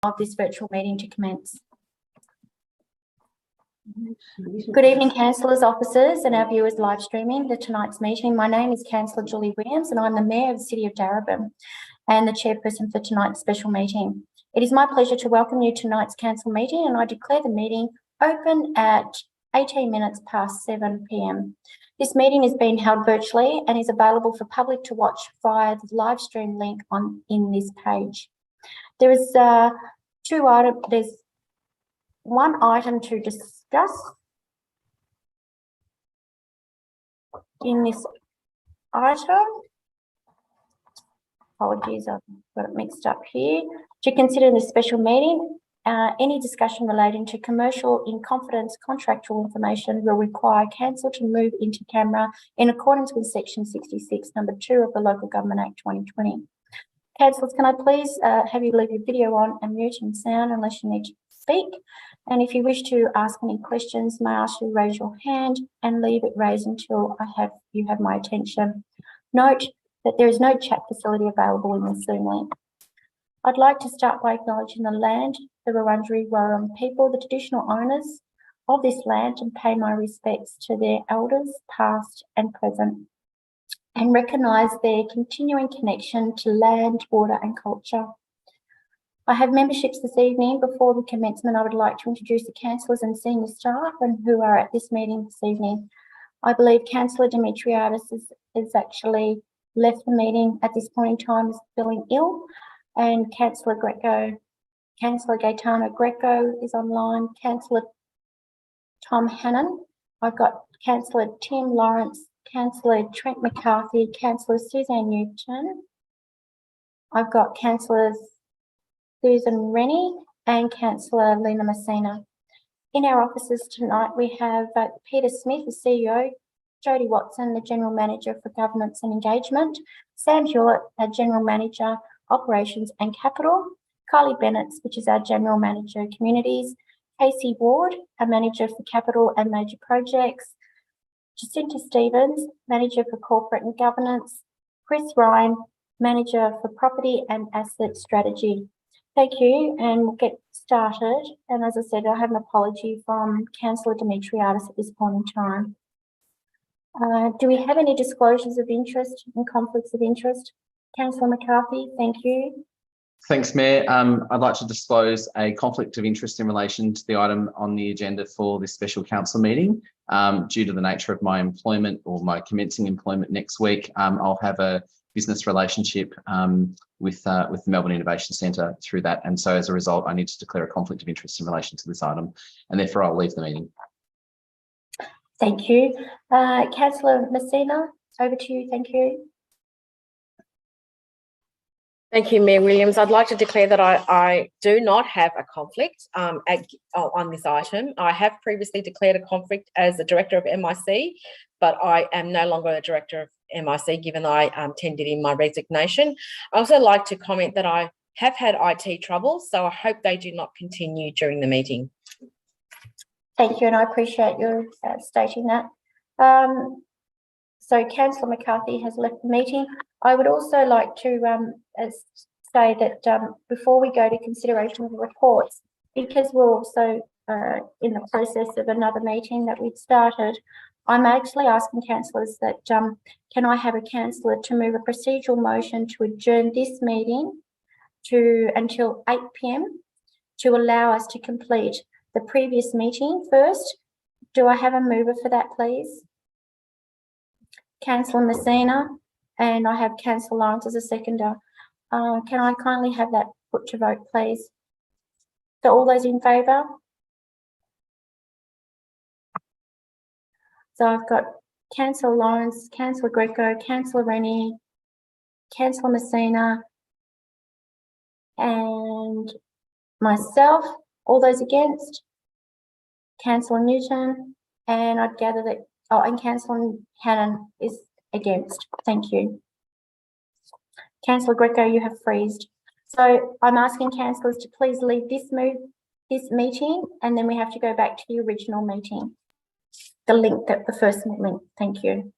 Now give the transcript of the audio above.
of this virtual meeting to commence. Good evening, councillors, officers and our viewers live streaming tonight's meeting. My name is Councillor Julie Williams and I'm the Mayor of the City of Darebin and the chairperson for tonight's special meeting. It is my pleasure to welcome you to tonight's council meeting, and I declare the meeting open at 18 minutes past 7 p.m. This meeting is being held virtually and is available for public to watch via the live stream link in this page. There is there's one item to discuss in this item. Apologies, I've got it mixed up here. To consider this special meeting, any discussion relating to commercial in confidence contractual information will require council to move into camera in accordance with section 66, number 2 of the Local Government Act 2020. Councillors, can I please have you leave your video on and mute and sound unless you need to speak? And if you wish to ask any questions, may I ask you to raise your hand and leave it raised until you have my attention. Note that there is no chat facility available in the Zoom link. I'd like to start by acknowledging the land, the Wurundjeri Wurrung people, the traditional owners of this land, and pay my respects to their elders, past and present, and recognise their continuing connection to land, water and culture. I have memberships this evening. Before the commencement, I would like to introduce the councillors and senior staff and who are at this meeting this evening. I believe Councillor Dimitriadis is actually left the meeting at this point in time, is feeling ill, and Councillor Gaetano Greco is online, Councillor Tom Hannon. I've got Councillor Tim Lawrence, Councillor Trent McCarthy, Councillor Suzanne Newton. I've got Councillors Susan Rennie and Councillor Lena Messina. In our offices tonight, we have Peter Smith, the CEO, Jodie Watson, the General Manager for Governance and Engagement, Sam Hewlett, our General Manager, Operations and Capital, Kylie Bennett, which is our General Manager, Communities, Casey Ward, our Manager for Capital and Major Projects, Jacinta Stevens, Manager for Corporate and Governance, Chris Ryan, Manager for Property and Asset Strategy. Thank you, and we'll get started. And as I said, I have an apology from Councillor Dimitriadis at this point in time. Do we have any disclosures of interest and conflicts of interest? Councillor McCarthy, thank you. Thanks, Mayor. I'd like to disclose a conflict of interest in relation to the item on the agenda for this special council meeting. Due to the nature of my employment or my commencing employment next week, I'll have a business relationship with the Melbourne Innovation Centre through that. And so as a result, I need to declare a conflict of interest in relation to this item, and therefore I'll leave the meeting. Thank you. Councillor Messina, over to you. Thank you. Thank you, Mayor Williams. I'd like to declare that I do not have a conflict on this item. I have previously declared a conflict as the Director of MIC, but I am no longer a Director of MIC given I tendered in my resignation. I also like to comment that I have had IT trouble, so I hope they do not continue during the meeting. Thank you, and I appreciate you stating that. So Councillor McCarthy has left the meeting. I would also like to say that before we go to consideration of the reports, because we're also in the process of another meeting that we've started, I'm actually asking councillors that can I have a councillor to move a procedural motion to adjourn this meeting until 8 p.m. to allow us to complete the previous meeting first. Do I have a mover for that, please? Councillor Messina, and I have Councillor Lawrence as a seconder. Can I kindly have that put to vote, please? So all those in favour? So I've got Councillor Lawrence, Councillor Greco, Councillor Rennie, Councillor Messina, and myself. All those against? Councillor Newton, and I'd gather that, and Councillor Hannon is against. Thank you. Councillor Greco, you have freezed. So I'm asking councillors to please leave this meeting, and then we have to go back to the original meeting. The first link. Thank you.